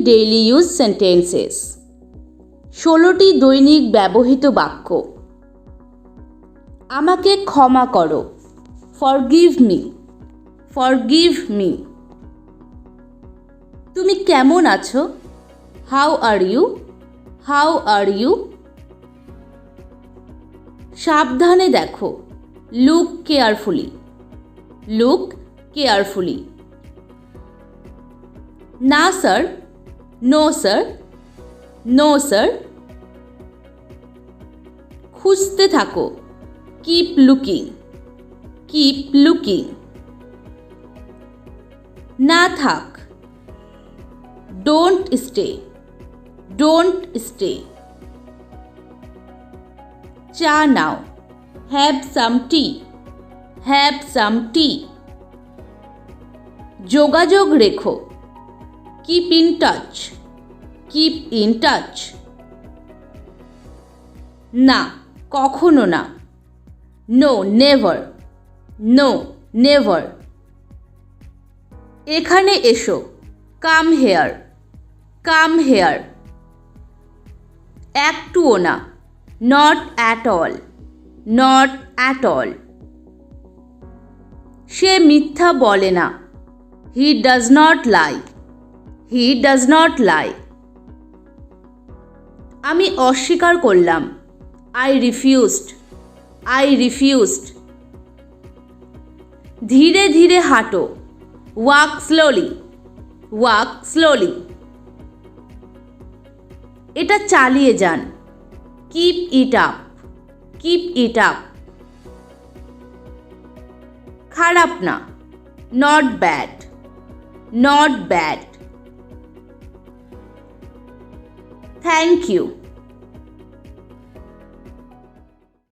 Daily use sentences. 16টি দৈনিক ব্যবহৃত বাক্য। আমাকে ক্ষমা করো, ফরগিভ মি, ফরগিভ মি। তুমি কেমন আছো, how are you, how are you. সাবধানে দেখো, লুক কেয়ারফুলি, লুক কেয়ারফুলি। না sir, no sir, no sir. খুঁজতে থাকো, কিপ লুকিং, কিপ লুকিং। না থাক, ডোন্ট স্টে, ডোন্ট স্টে। চা নাও, have some T, have some টি। যোগাযোগ রেখো, keep in touch, keep in touch. না, কখনো না, নো নেভার, নো নেভার। এখানে এসো, কাম হেয়ার, কাম হেয়ার। একটুও না, not at all, not at all. সে মিথ্যা বলে না, he does not lie, he does not lie. আমি অস্বীকার করলাম, আই রিফিউজড, আই রিফিউজড। ধীরে ধীরে হাঁটো, ওয়াক স্লোলি, ওয়াক স্লোলি। এটা চালিয়ে যান, keep it up, keep it up. খারাপ না, not bad, not bad. Thank you.